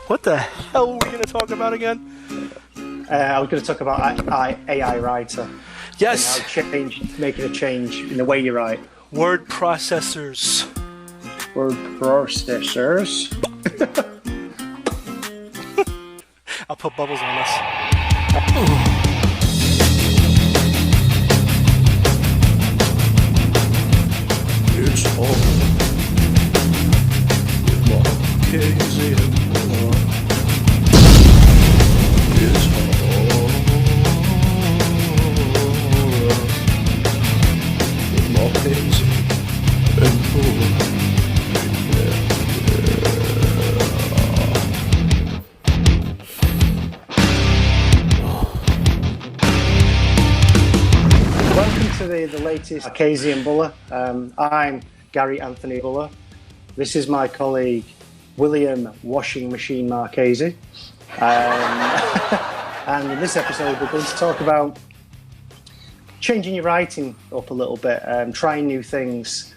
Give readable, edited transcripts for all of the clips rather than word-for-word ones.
What the hell were we going to talk about again? I was going to talk about AI writer. Yes. And how making a change in the way you write. Word processors. Word processors. I'll put bubbles on this. It's all Marchese and Buller. It's all Marchese and Buller. Welcome to the latest Marchese and Buller. I'm Gary Anthony Buller. This is my colleague William Washing Machine Marchese. And in this episode we're going to talk about changing your writing up a little bit, trying new things.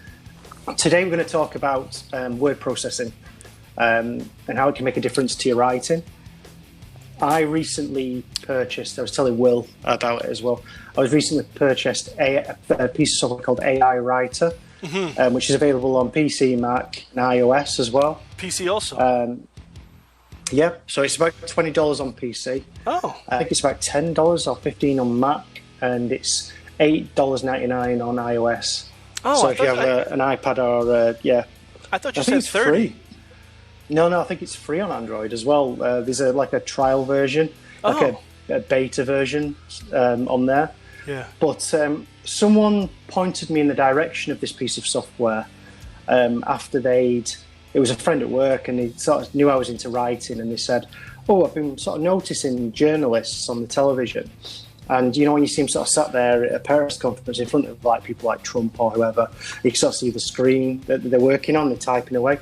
Today we're going to talk about word processing and how it can make a difference to your writing. I recently purchased, I was telling Will about it as well, I was recently purchased a piece of software called AI Writer, which is available on PC, Mac, and iOS as well. PC also? Yeah, so it's about $20 on PC. Oh. I think it's about $10 or $15 on Mac, and it's $8.99 on iOS. Oh, so if you have an iPad or, I thought you I said think it's 30. free. No, I think it's free on Android as well. There's a trial version, like a beta version on there. Yeah. But someone pointed me in the direction of this piece of software after it was a friend at work, and he sort of knew I was into writing, and they said, "Oh, I've been sort of noticing journalists on the television, and you know when you see them sort of sat there at a press conference in front of like people like Trump or whoever, you can sort of see the screen that they're working on, they're typing away.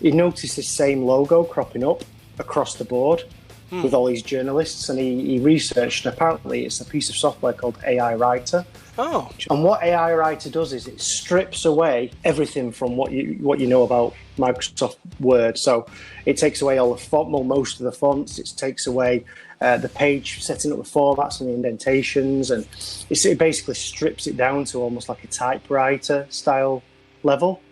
He noticed this same logo cropping up across the board with all these journalists, and he researched, and apparently it's a piece of software called AI Writer. Oh. And what AI Writer does is it strips away everything from what you know about Microsoft Word. So it takes away all the most of the fonts, it takes away the page, setting up the formats and the indentations, and it basically strips it down to almost like a typewriter style level.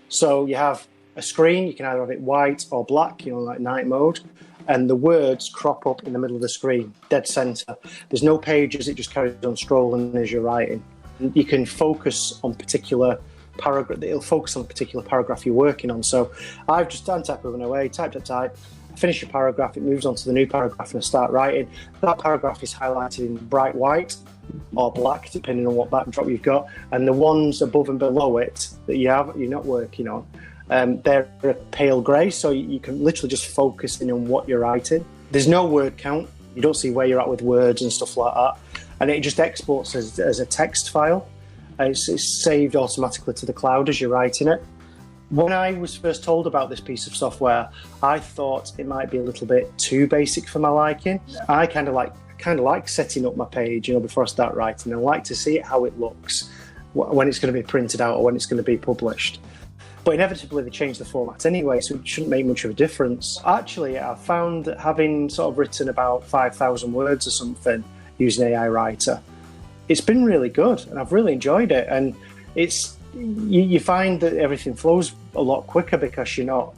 So you have a screen, you can either have it white or black, like night mode, and the words crop up in the middle of the screen, dead center. There's no pages, it just carries on scrolling as you're writing. You can focus on particular paragraph, it'll focus on a particular paragraph you're working on. So I'm typing away, type, I finish a paragraph, it moves on to the new paragraph, and I start writing. That paragraph is highlighted in bright white or black, depending on what backdrop you've got, and the ones above and below it that you're not working on, they're a pale grey, so you can literally just focus in on what you're writing. There's no word count. You don't see where you're at with words and stuff like that. And it just exports as a text file. It's saved automatically to the cloud as you're writing it. When I was first told about this piece of software, I thought it might be a little bit too basic for my liking. I kind of like setting up my page, before I start writing. I like to see how it looks when it's going to be printed out or when it's going to be published. But inevitably they change the format anyway, so it shouldn't make much of a difference. Actually, I found that having sort of written about 5,000 words or something using AI Writer, it's been really good, and I've really enjoyed it. And you find that everything flows a lot quicker because you're not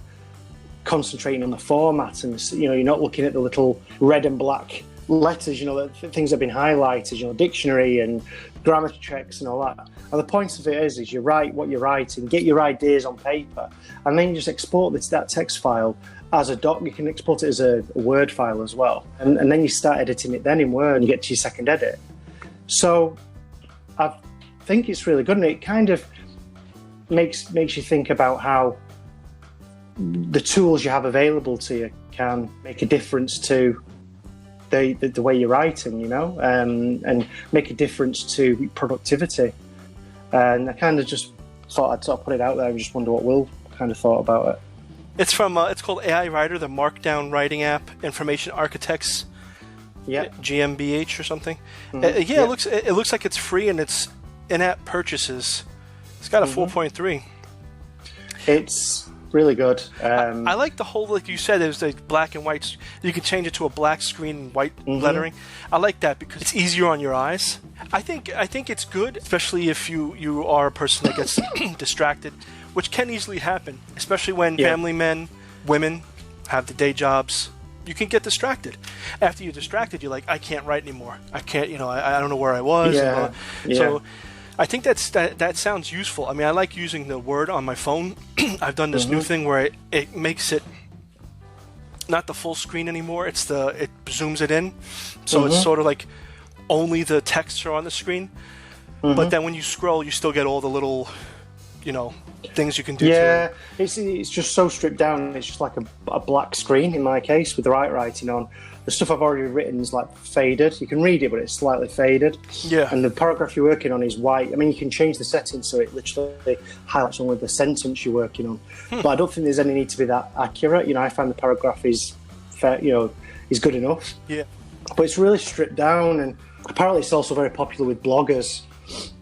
concentrating on the format, and you're not looking at the little red and black letters, the things that have been highlighted, dictionary and grammar checks and all that. And the point of it is you write what you're writing, get your ideas on paper, and then you just export that text file as a doc. You can export it as a Word file as well. And then you start editing it then in Word, and you get to your second edit. So I think it's really good, and it kind of makes you think about how the tools you have available to you can make a difference to the way you're writing, and make a difference to productivity. And I kind of just thought I'd sort of put it out there and just wonder what Will kind of thought about it. It's from it's called AI Writer, the Markdown writing app, Information Architects, GmbH or something. Mm-hmm. It looks like it's free, and it's in-app purchases. It's got a 4.3. It's really good. I like the whole, like you said, there's the black and white. You can change it to a black screen and white lettering. I like that because it's easier on your eyes. I think it's good, especially if you are a person that gets distracted, which can easily happen, especially when family men, women have the day jobs. You can get distracted. After you're distracted, you're like, I can't write anymore. I can't, I don't know where I was. Yeah. So I think that sounds useful. I mean, I like using the Word on my phone. I've done this new thing where it makes it not the full screen anymore. It zooms it in. So it's sort of like only the texts are on the screen. But then when you scroll, you still get all the little, things you can do to it. It's just so stripped down. It's just like a black screen in my case with the right writing on. The stuff I've already written is like faded. You can read it, but it's slightly faded. Yeah. And the paragraph you're working on is white. I mean, you can change the settings so it literally highlights only the sentence you're working on. But I don't think there's any need to be that accurate. I find the paragraph is fair, is good enough. Yeah. But it's really stripped down, and apparently it's also very popular with bloggers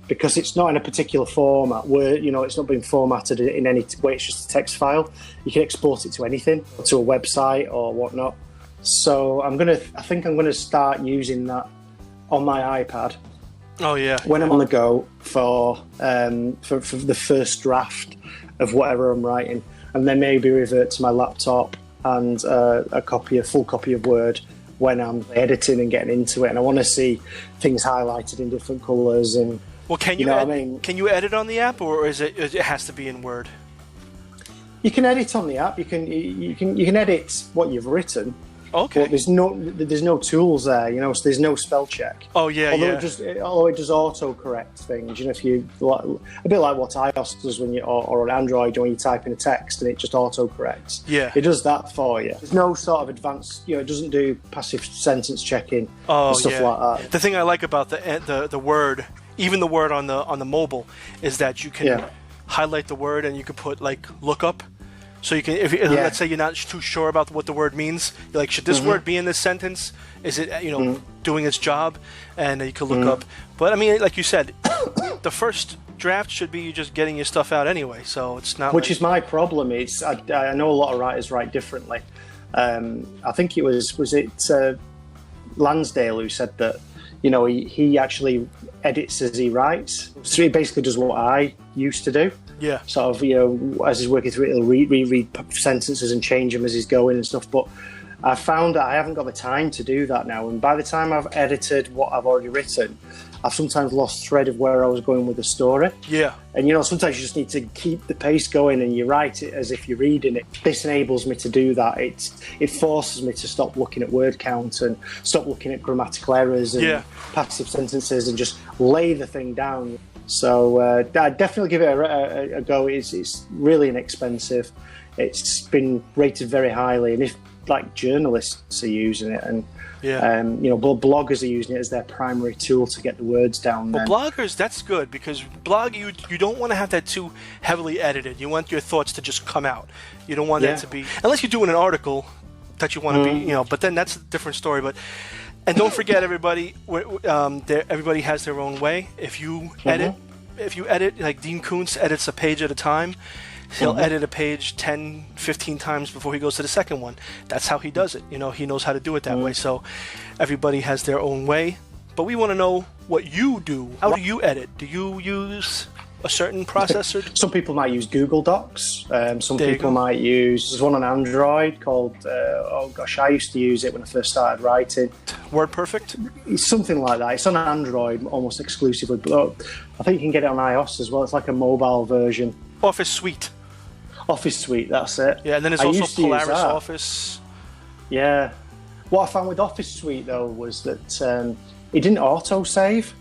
because it's not in a particular format where, it's not been formatted in any way. It's just a text file. You can export it to anything, to a website or whatnot. So I think I'm gonna start using that on my iPad. Oh yeah. When I'm on the go for the first draft of whatever I'm writing, and then maybe revert to my laptop and a full copy of Word when I'm editing and getting into it. And I want to see things highlighted in different colours. And well, can you can you edit on the app, or is it has to be in Word? You can edit on the app. You can edit what you've written. Okay. But there's no tools there, so there's no spell check. Oh yeah, although it does autocorrect things, if you a bit like what iOS does when or on Android when you type in a text and it just autocorrects. Yeah. It does that for you. There's no sort of advanced, it doesn't do passive sentence checking and stuff like that. The thing I like about the Word, even the Word on the mobile, is that you can highlight the word and you can put like lookup. So you can, let's say you're not too sure about what the word means, you're like, should this word be in this sentence? Is it, doing its job? And you can look up. But I mean, like you said, the first draft should be you just getting your stuff out anyway. So it's not. Which is my problem. Is I know a lot of writers write differently. I think it was Lansdale who said that, he actually edits as he writes. So he basically does what I used to do. Yeah. Sort of, as he's working through it, he'll reread sentences and change them as he's going and stuff. But I found that I haven't got the time to do that now. And by the time I've edited what I've already written, I've sometimes lost thread of where I was going with the story. Yeah. And, sometimes you just need to keep the pace going and you write it as if you're reading it. This enables me to do that. It forces me to stop looking at word count and stop looking at grammatical errors and passive sentences and just lay the thing down. So I'd definitely give it a go. It's really inexpensive. It's been rated very highly. And if, journalists are using it and bloggers are using it as their primary tool to get the words down. Well, bloggers, that's good because you don't want to have that too heavily edited. You want your thoughts to just come out. You don't want that to be, unless you're doing an article that you want to be, but then that's a different story. And don't forget, everybody, everybody has their own way. If you edit, like Dean Koontz edits a page at a time, he'll edit a page 10, 15 times before he goes to the second one. That's how he does it. He knows how to do it that way. So everybody has their own way. But we want to know what you do. How do you edit? Do you use a certain processor? Some people might use Google Docs. Some people might use... There's one on Android called... I used to use it when I first started writing. WordPerfect? It's something like that. It's on Android almost exclusively. But I think you can get it on iOS as well. It's like a mobile version. Office Suite, that's it. Yeah, and then there's also Polaris Office. Yeah. What I found with Office Suite, though, was that it didn't auto-save,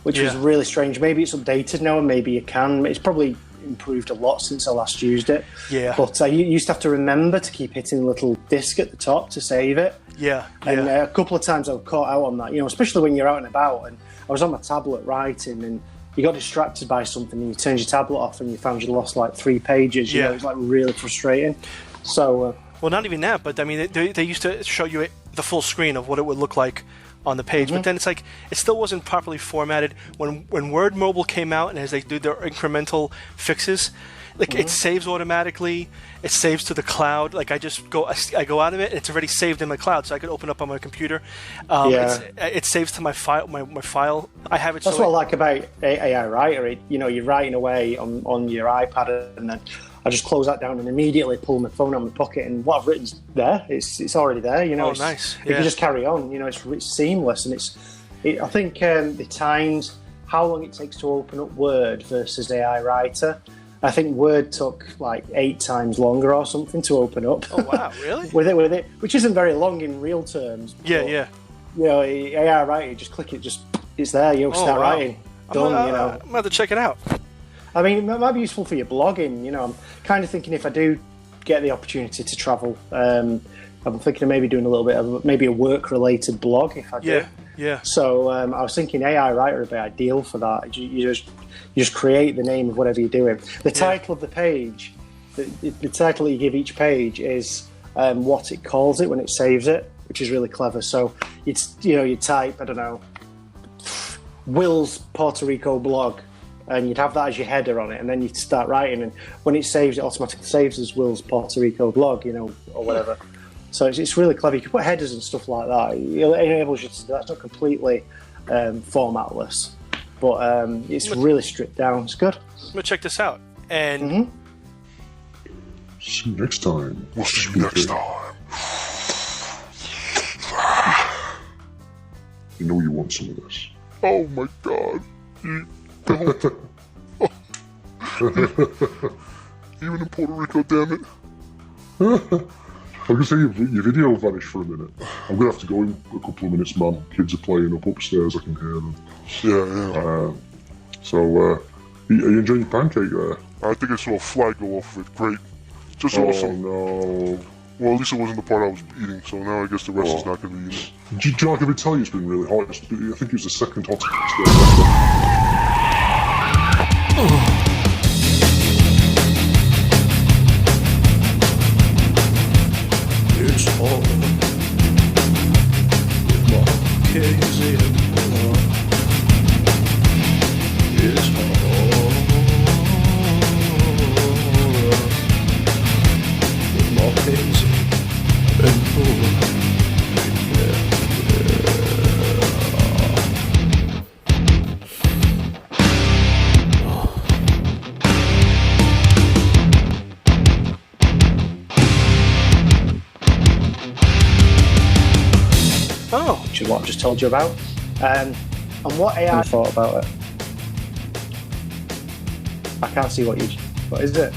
which was really strange. Maybe it's updated now, and maybe you can. It's probably improved a lot since I last used it. Yeah. But you used to have to remember to keep hitting the little disc at the top to save it. Yeah. And a couple of times I was caught out on that, especially when you're out and about. And I was on my tablet writing, and you got distracted by something, and you turned your tablet off, and you found you lost 3 pages. It was really frustrating. So. Well, not even that, but I mean, they used to show you the full screen of what it would look like on the page, but then it's like it still wasn't properly formatted. When Word Mobile came out, and as they do their incremental fixes, like it saves automatically. It saves to the cloud. Like I go out of it. It's already saved in my cloud, so I can open up on my computer. It saves to my file. My file. I have it. That's what I like about AI Writer. You're writing away on your iPad, and then I just close that down and immediately pull my phone out of my pocket, and what I've written's there. It's already there. Oh, nice. You can just carry on. It's seamless, and I think the times, how long it takes to open up Word versus AI Writer. I think Word took like 8 times longer or something to open up. Oh wow, really? with it, which isn't very long in real terms. Yeah. AI Writer, just click it, it's there. Start writing. Done. I'm gonna have to check it out. I mean, it might be useful for your blogging. I'm kind of thinking if I do get the opportunity to travel, I'm thinking of maybe doing a little bit of maybe a work-related blog if I do. Yeah. So I was thinking AI Writer would be ideal for that. You just create the name of whatever you're doing. The title of the page, the title that you give each page is what it calls it when it saves it, which is really clever. So you type, I don't know, Will's Puerto Rico blog, and you'd have that as your header on it, and then you'd start writing, and when it saves, it automatically saves as Will's Puerto Rico blog, or whatever. So it's really clever. You can put headers and stuff like that. It enables you to do that. It's not completely formatless, but it's really stripped down. It's good. I'm gonna check this out. And see you next time. We'll see you next time. You know you want some of this. Oh my God. Don't. Even in Puerto Rico, damn it. I was going to say your video vanished for a minute. I'm going to have to go in a couple of minutes, man. Kids are playing up upstairs, I can hear them. Yeah. Are you enjoying your pancake there? I think I saw a fly go off of it. Great. Just Oh awesome. no. Well, at least it wasn't the part I was eating, so now I guess the rest is not going to be eaten. Do you know, I can tell you it's been really hot. I think it's the second hottest day. It's all with Marchese and Buller. It's all with Marchese and Buller. Which is what I just told you about. And what AI thought about it? I can't see what is it?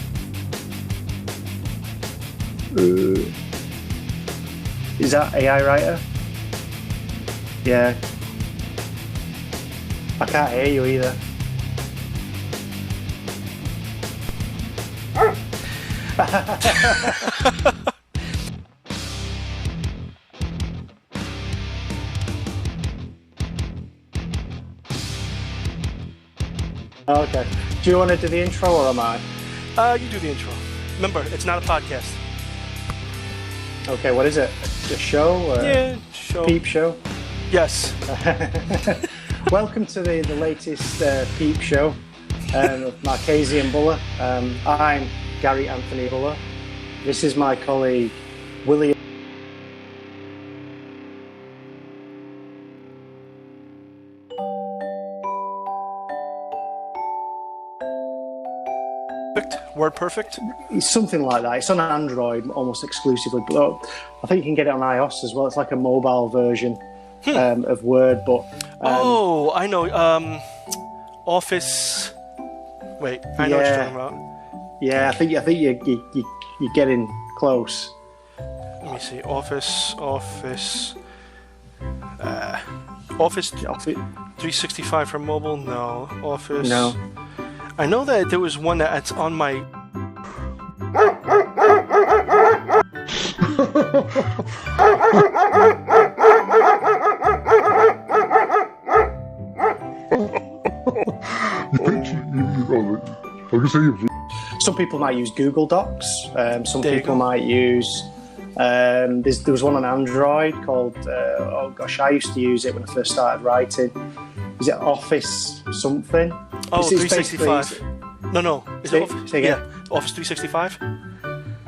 Is that AI Writer? Yeah. I can't hear you either. Okay. Do you want to do the intro or am I? You do the intro. Remember, it's not a podcast. Okay, what is it? A show? Show. Peep show? Yes. Welcome to the latest Peep show of Marchese and Buller. I'm Gary Anthony Buller. This is my colleague, William. Word perfect? It's something like that. It's on Android almost exclusively, but I think you can get it on iOS as well. It's like a mobile version of Word, but I know. Office. Wait, I know what you're talking about. Yeah, I think you're getting close. Let me see. Office 365 for mobile? No. Office. No. I know that there was one that's on my. Some people might use Google Docs. Some There you people go. might use. There was one on Android called. I used to use it when I first started writing. Is it Office something? Oh, It's 365. No. Is it Say Office? again. Yeah. Office 365?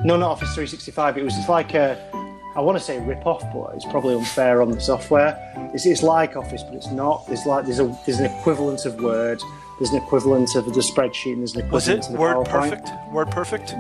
No, not Office 365. It's like I want to say rip-off, but it's probably unfair on the software. It's like Office, but it's not. There's an equivalent of Word. There's an equivalent of the spreadsheet, and there's an equivalent Was it to the Word PowerPoint. Perfect? Word Perfect?